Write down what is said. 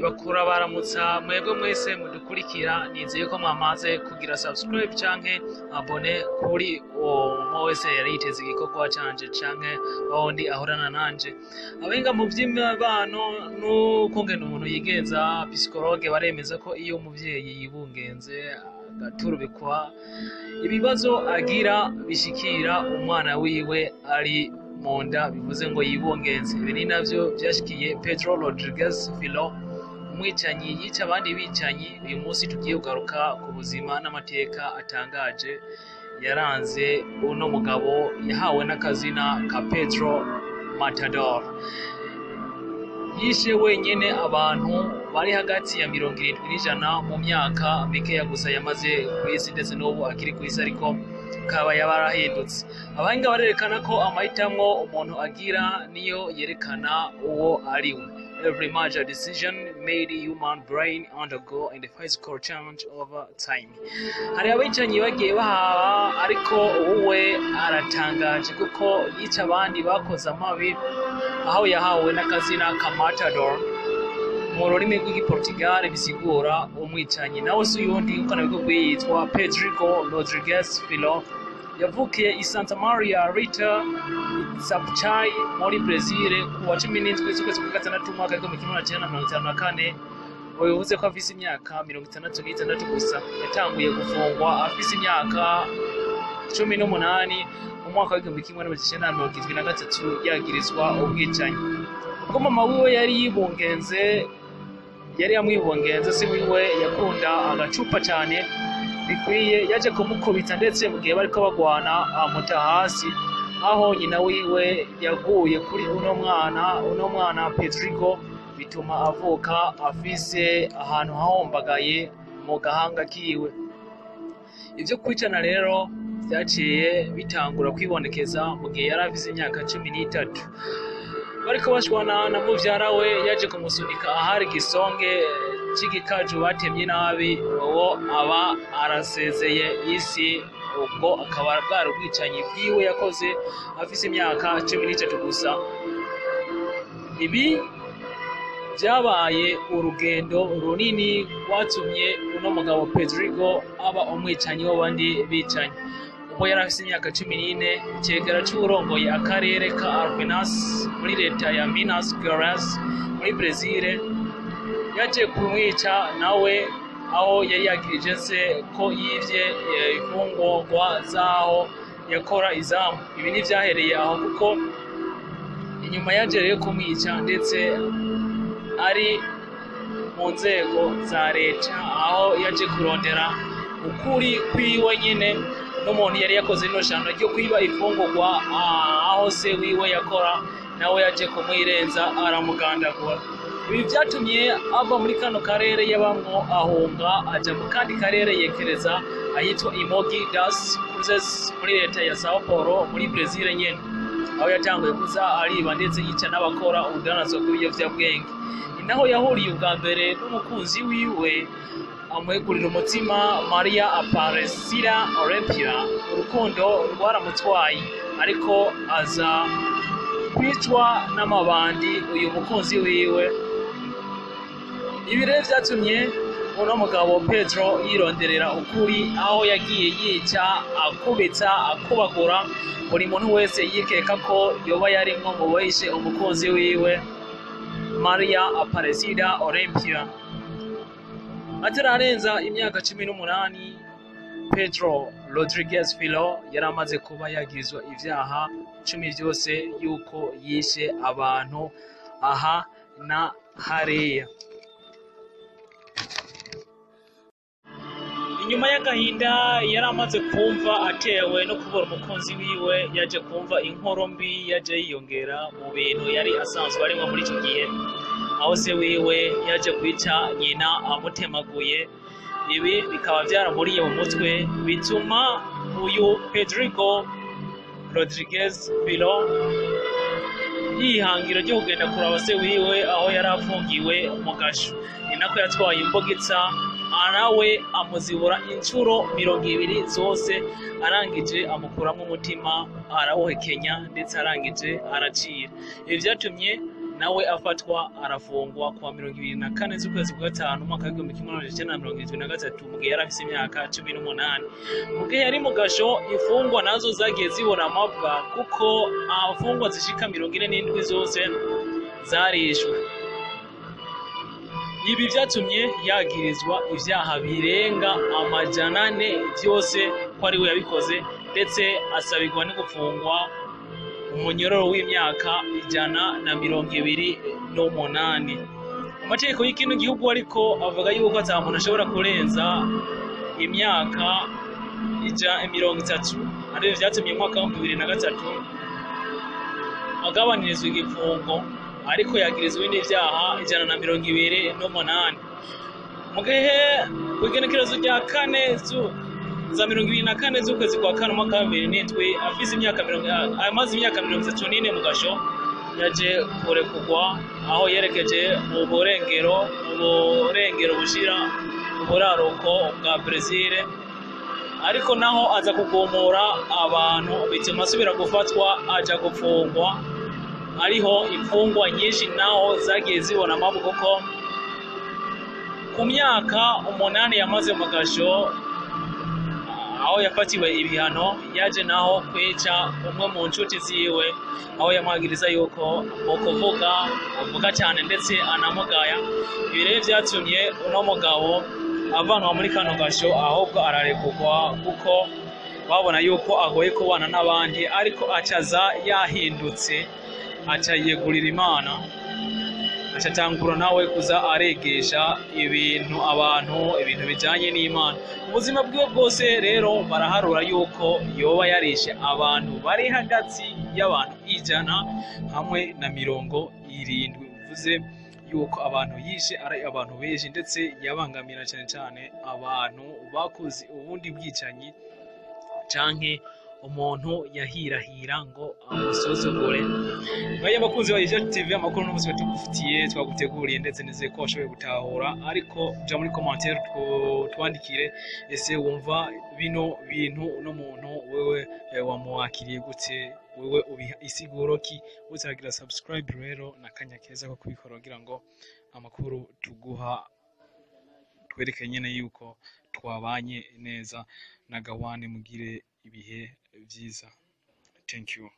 bakura baramutsa mwebwe mwese mudukurikira, nizeye ko mwamaze kugira subscribe canke abone kuri uwo wese yari yiteze igikorwa canje canke wundi ahorana nanje. Abenga mu vy'imibano n'ukungene umuntu yigenza, psychologue baremeza ko iyo umuvyeyi yibungenze agaturubikwa, ibibazo agira bishikira umwana wiwe ari munda, bivuze ngo yibungenze. Ibi ni navyo vyashikiye Pedro Rodriguez Filo, umwicanyi yica abandi bicanyi. Uyu munsi tugiye kugaruka ku buzima n'amateka atangaje yaranze uno mugabo yahawe n'akazina ka Pedro Matador. Yishe wenyene abantu bari hagati ya 70 n'ijana mu myaka mikeya gusa yamaze kw'isi, ndetse n'ubu akiri kw'isi, ariko kaba yabarahindutse. Abahinga barerekana ko amahitamwo umuntu agira niyo yerekana uwo ariwe. Every major decision made human brain undergo in the physical change over time. Hari abicanyi bagiye bahaba, ariko uwe aratangaje kuko yica abandi bakoze amabi, aho yahawe n'akazina ka Matador mu rurimi rw'igiportugal bisigura umwicanyi. Nawe si uyundi kuko nabwo yitwa Pedro Rodriguez Filo, yavukiye i Santa Maria Rita Sapchai muri Brazil ku wa 17 z'ukwezi kwa gatandatu mu mwaka wa 1954. Bivuze ko afise imyaka 66 gusa. Yatanguye gufungwa afise imyaka 18 mu mwaka wa 1973 yagirizwa ubwicanyi. Ubwo mama wiwe yari yibungenze, yari yamwibungenze, se wiwe yakunda agacupa cyane bikwiye, yaje kumukubita ndetse mu gihe bariko bagwana amuta hasi, aho nyina wiwe yaguye kuri uno mwana Pedrigo, bituma avuka afise ahantu hahombagaye mu gahanga kiwe. Ivyo kwicana rero vyaciye bitangura kwibonekeza mu gihe yari afise imyaka 13. Bariko bashwana na muvyara we, yaje kumusunika ahari gisonge c'igikaju batemye nabi, uwo aba arasezeye isi. Ubwo akaba bwari ubwicanyi bwiwe yakoze afise imyaka 13 gusa. Ibi vyabaye urugendo runini rwatumye uno mugabo Pedrigo aba umwicanyi w'abandi bicanyi. Ubwo yari afise imyaka 14, icegera c'uburongoye akarere ka Arpinas muri leta ya Minas Gerais muri Brazil yaje kumwica nawe, aho yari yagirije se ko yivye ifungurwa zaho yakora izamu. Ibi ni vyahereye aho kuko inyuma yaje rero kumwica, ndetse ari mu nzego za leta, aho yaje kurondera ukuri kwiwe nyene n'umuntu yari yakoze ino shano ryo kwiba ifungurwa aho se wiwe yakora, nawe yaje kumwirenza aramugandagura. Ibi vyatumye ava muri kano karere yabamwo ahunga aja mu kandi karere yekereza ayitwa Imogi das Cruzes muri leta ya Sao Paulo muri Brazil nyene, aho yatanguye kuza ariba ndetse yica n'abakora ubudandazo bw'ibiyovyabwenge. Ni naho yahuriye ubwa mbere n'umukunzi wiwe amwegurira umutima, Maria Aparecida Orempia. Urukundo rwaramutwaye, ariko aza kwicwa n'amabandi uyu mukunzi wiwe. Ibi rero vyatumye uno mugabo Pedro yironderera ukuri, aho yagiye yica, akubita, akubagura buri muntu wese yikeka ko yoba yarimwo mu boyishe umukunzi wiwe Maria Aparecida Orempia. Atararenza imyaka 18, Pedro Rodriguez Filo yari amaze kuba yagirizwa ivyaha 10 vyose yuko yishe abantu aha na hariya. Inyuma y'agahinda yari amaze kumva atewe no kubura umukunzi wiwe, yaje kumva inkoro mbi yaje yiyongera mu bintu yari asanzwe arimwo muri icyo gihe, aho se wiwe yaje kwica nyina amutemaguye. Ibi bikaba vyaramuriye mu mutwe, bituma uyu Pedrigo Rodriguez Filo yihangira ryo kugenda kuraba se wiwe aho yari afungiwe mu gasho. Ni nako yatwaye imbogitsa, nawe amuzibura incuro 200 zose, arangije amukuramo umutima arawuhekenya, ndetse arangije aracira. Ibi vyatumye nawe afatwa arafungwa kuwa 24 z'ukwezi kwa gatanu umwaka w'igihumbi kimwe n'amajana icenda na mirongo irindwi na gatatu mu gihe yari afise imyaka 18. Mu gihe yari mu gasho, imfungwa nazo zagiye zibona amabwa kuko imfungwa zishika 47 zose zarishwe. Ibi vyatumye yagirizwa ivyaha birenga 400 vyose ko ari we yabikoze, ndetse asabirwa no gufungwa umunyororo w'imyaka 128. Amategeko y'ikino gihugu ariko avuga yuko ata muntu ashobora kurenza imyaka 30. Arivyo vyatumye mu mwaka wa 2003 agabanirizwa igifungo, ariko yagirizwa ibindi vyaha 128. Mu gihe kw'igenekerezo rya 4 za 24 z'ukwezi kwa kane umwaka wa 2007 afise amaze imyaka 34 mu gasho, yaje kurekurwa aho yerekeje mu burengero bushira uburaruko bwa Brazil, ariko naho aza kugomora abantu bituma asubira gufatwa aja gufungwa. Ariho imfungwa nyinshi naho zagiye zibona amaboko ko ku myaka 8 yamaze mu gasho aho yafatiwe ibihano, yaje naho kwica umwe mu nshuti ziwe, aho yamwagiriza yuko mu kuvuga cyane ndetse anamugaya. Ibi rero vyatumye uno mugabo avanwa muri kano gasho, ahubwo ararekurwa kuko babona yuko agoye kubana n'abandi, ariko acaza yahindutse, aca yegurira Imana, acatangura nawe kuza aregesha ibintu bijanye n'Imana. Ubuzima bwiwe bwose rero baraharura yuko yoba yarishe abantu bari hagati y'abantu 100 hamwe na 70. Bivuze yuko abantu yishe ari abantu benshi, ndetse yabangamira cyane abantu bakoze ubundi bwicanyi canke umuntu yahirahira ngo amusuzugure. Baye bakunzi ba Ijwi TV, amakuru n'umunsi tugufitiye twaguteguriye, ndetse nizeye ko washoboye gutahura. Ariko ja muri commentaire twandikire, ese wumva bino bintu no muntu wewe wamuwakiriye gute, wewe ubiha isiguro ki? Uzagira subscribe rero nakanya keza ko kubikora kugira ngo amakuru tuguha twereke nyene yuko twabanye neza na Gawane. Mugire ibihe vyiza. Thank you.